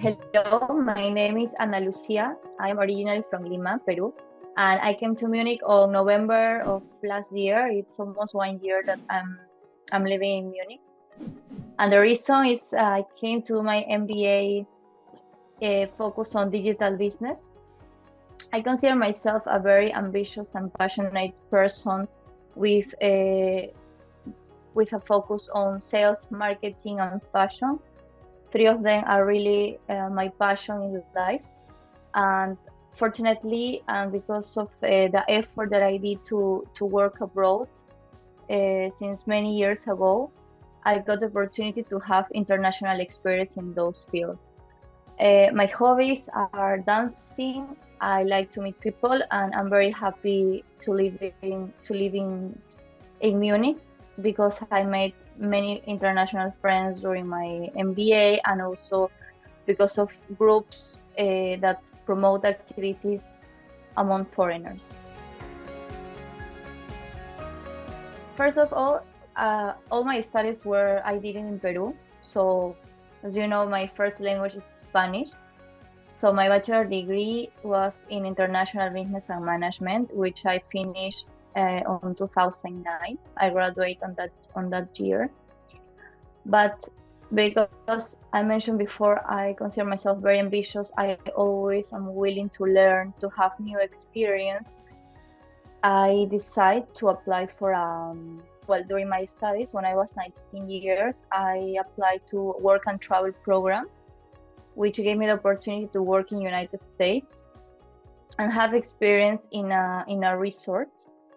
Hello, my name is Ana Lucia. I am originally from Lima, Peru, and I came to Munich on November of last year. It's almost 1 year that I'm living in Munich, and the reason is I came to my MBA focus on digital business. I consider myself a very ambitious and passionate person with a focus on sales, marketing, and fashion. Three of them are really my passion in life, and fortunately, and because of the effort that I did to work abroad since many years ago, I got the opportunity to have international experience in those fields. My hobbies are dancing. I like to meet people, and I'm very happy to live in Munich because I made many international friends during my MBA, and also because of groups that promote activities among foreigners. First of all my studies I did in Peru. So, as you know, my first language is Spanish. So my bachelor degree was in international business and management, which I finished on 2009. I graduated on that year. But because I mentioned before, I consider myself very ambitious. I always am willing to learn, to have new experience. I decided to apply for during my studies, when I was 19 years, I applied to work and travel program, which gave me the opportunity to work in United States and have experience in a resort,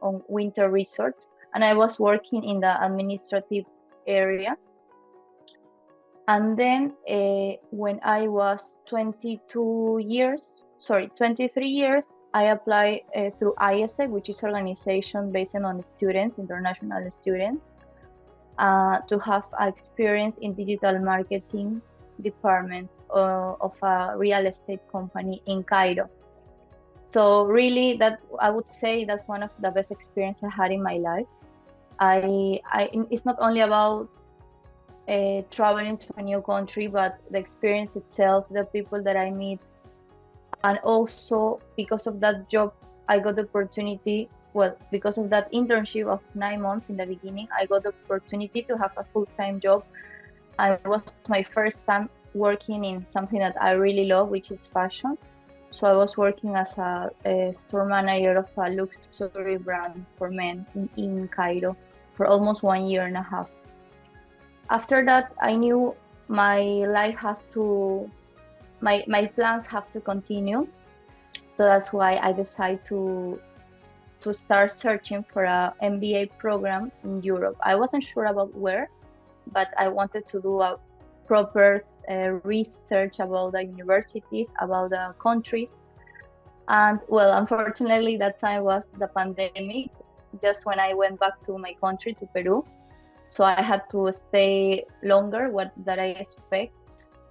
on winter resort, and I was working in the administrative area. And then when I was 23 years, I applied through ISEC, which is an organization based on students, international students, to have experience in digital marketing department of a real estate company in Cairo. So really, that I would say that's one of the best experiences I had in my life. It's not only about traveling to a new country, but the experience itself, the people that I meet, and also because of that job, I got the opportunity. Well, because of that internship of 9 months in the beginning, I got the opportunity to have a full-time job. And it was my first time working in something that I really love, which is fashion. So I was working as a store manager of a luxury brand for men in Cairo for almost 1.5 years. After that, I knew my life my plans have to continue. So that's why I decided to start searching for a MBA program in Europe. I wasn't sure about where, but I wanted to do a proper research about the universities, about the countries. And well, unfortunately, that time was the pandemic, just when I went back to my country, to Peru. So I had to stay longer than I expect,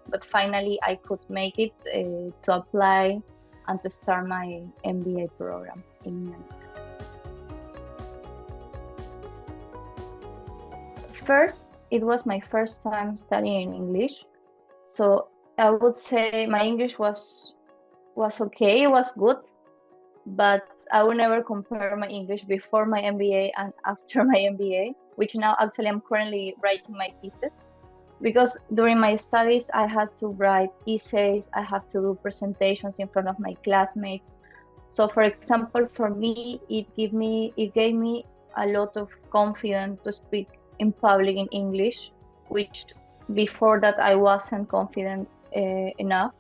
but finally I could make it to apply and to start my MBA program in Munich. First, it was my first time studying English, so I would say my English was okay, it was good, but I will never compare my English before my MBA and after my MBA, which now actually I'm currently writing my thesis. Because during my studies, I had to write essays, I had to do presentations in front of my classmates. So for example, for me, it gave me a lot of confidence to speak in public in English, which before that I wasn't confident enough.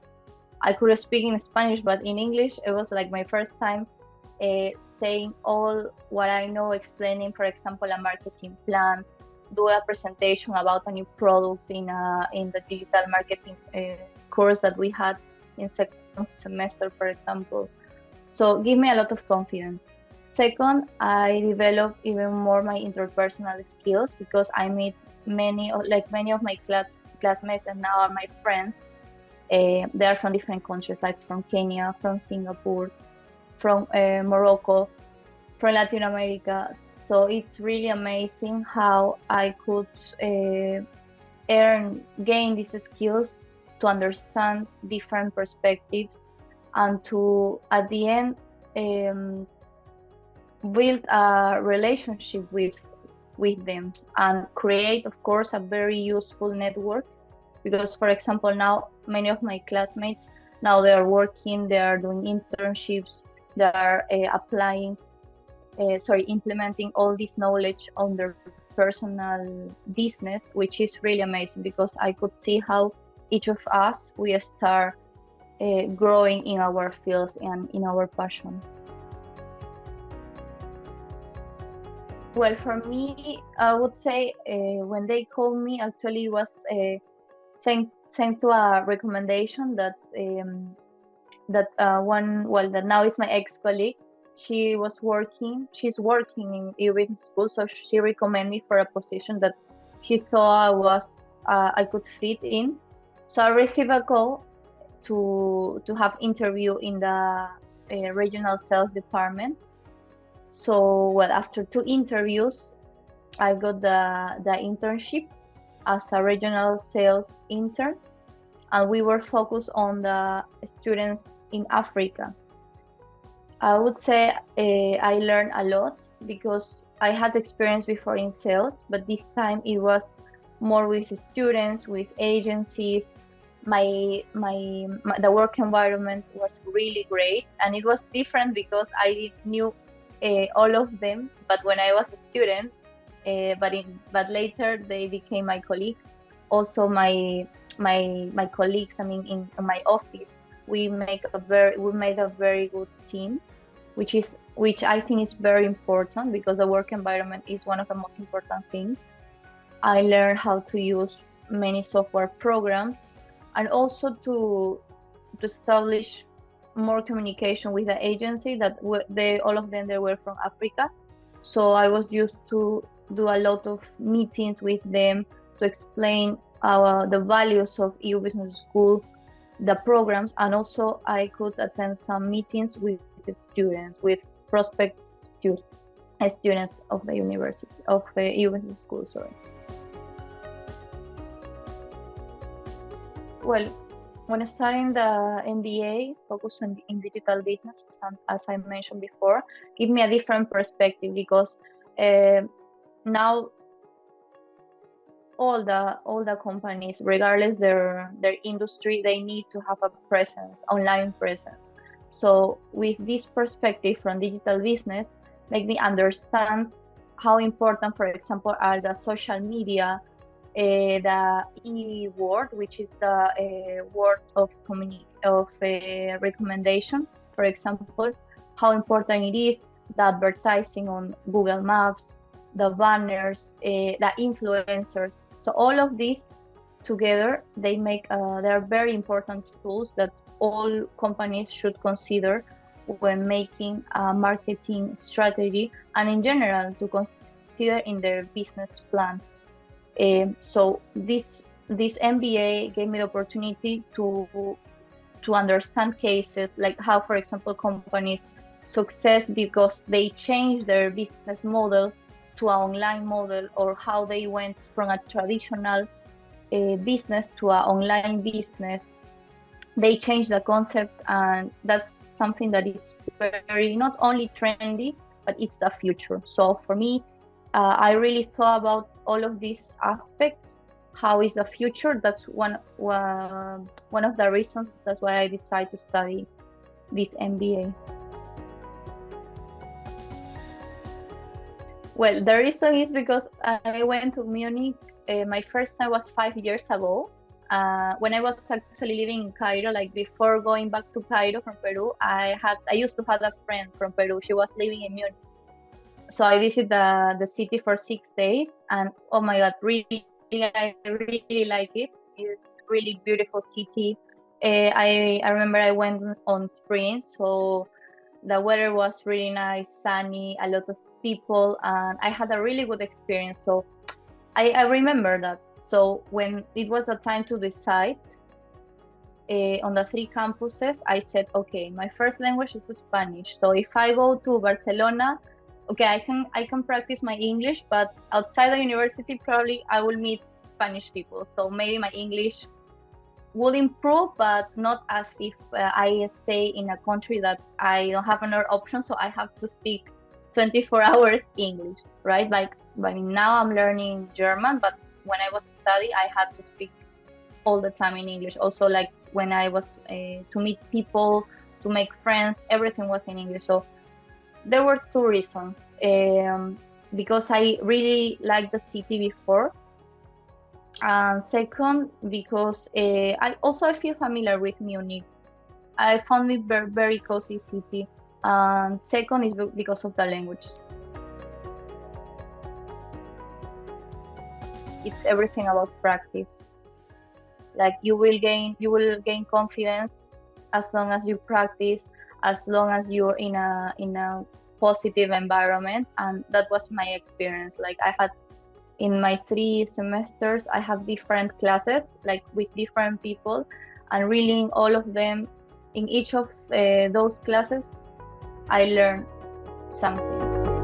I could speak in Spanish, but in English, it was like my first time saying all what I know, explaining, for example, a marketing plan, do a presentation about a new product in the digital marketing course that we had in second semester, for example. So give me a lot of confidence. Second, I developed even more my interpersonal skills because I meet many of my classmates and now are my friends. They are from different countries, like from Kenya, from Singapore, from Morocco, from Latin America. So it's really amazing how I could gain these skills to understand different perspectives, and to, at the end, build a relationship with them, and create, of course, a very useful network. Because, for example, now many of my classmates, now they are working, they are doing internships, they are implementing all this knowledge on their personal business, which is really amazing, because I could see how each of us, we start growing in our fields and in our passion. Well, for me, I would say when they called me, actually, it was thanks to a recommendation that that now it's my ex-colleague. She's working in EU Business School, so she recommended me for a position that she thought I could fit in. So I received a call to have interview in the regional sales department. So, well, after 2 interviews, I got the internship as a regional sales intern, and we were focused on the students in Africa. I would say I learned a lot, because I had experience before in sales, but this time it was more with students, with agencies. The work environment was really great, and it was different because I knew all of them, but when I was a student, but later they became my colleagues. Also, my colleagues, I mean, in my office, we made a very good team, which I think is very important, because the work environment is one of the most important things. I learned how to use many software programs, and also to establish more communication with the agency, that all of them, they were from Africa. So I was used to do a lot of meetings with them to explain the values of EU Business School, the programs, and also I could attend some meetings with the students, with prospective students of the university, of the EU Business School, sorry. Well, when studying the MBA, focus in digital business, as I mentioned before, give me a different perspective, because now all the companies, regardless their industry, they need to have a presence, online presence. So with this perspective from digital business, make me understand how important, for example, are the social media, the e-word, which is the word of recommendation, for example, how important it is, the advertising on Google Maps, the banners, the influencers. So all of these together, they are very important tools that all companies should consider when making a marketing strategy, and in general to consider in their business plan. So this MBA gave me the opportunity to understand cases like how, for example, companies success because they changed their business model to an online model, or how they went from a traditional business to an online business. They changed the concept, and that's something that is very not only trendy, but it's the future. So for me, I really thought about all of these aspects. How is the future? That's one of the reasons. That's why I decided to study this MBA. Well, the reason is because I went to Munich. My first time was 5 years ago. When I was actually living in Cairo, like before going back to Cairo from Peru, I used to have a friend from Peru. She was living in Munich. So I visited the city for 6 days, and oh my God, I really like it. It's really beautiful city. I remember I went on spring, so the weather was really nice, sunny, a lot of people, and I had a really good experience. So I remember that. So when it was the time to decide on the 3 campuses, I said, okay, my first language is Spanish. So if I go to Barcelona, okay, I can practice my English, but outside the university, probably I will meet Spanish people. So maybe my English will improve, but not as if I stay in a country that I don't have another option, so I have to speak 24 hours English, right? Like, I mean, now I'm learning German, but when I was studying, I had to speak all the time in English. Also, like when I was to meet people, to make friends, everything was in English. So there were two reasons. Because I really liked the city before, and second, because I feel familiar with Munich. I found it very cozy city. And second is because of the language. It's everything about practice. Like you will gain confidence as long as you practice, as long as you're in a positive environment. And that was my experience. Like I had in my 3 semesters, I have different classes, like with different people, and really in all of them, in each of those classes, I learned something.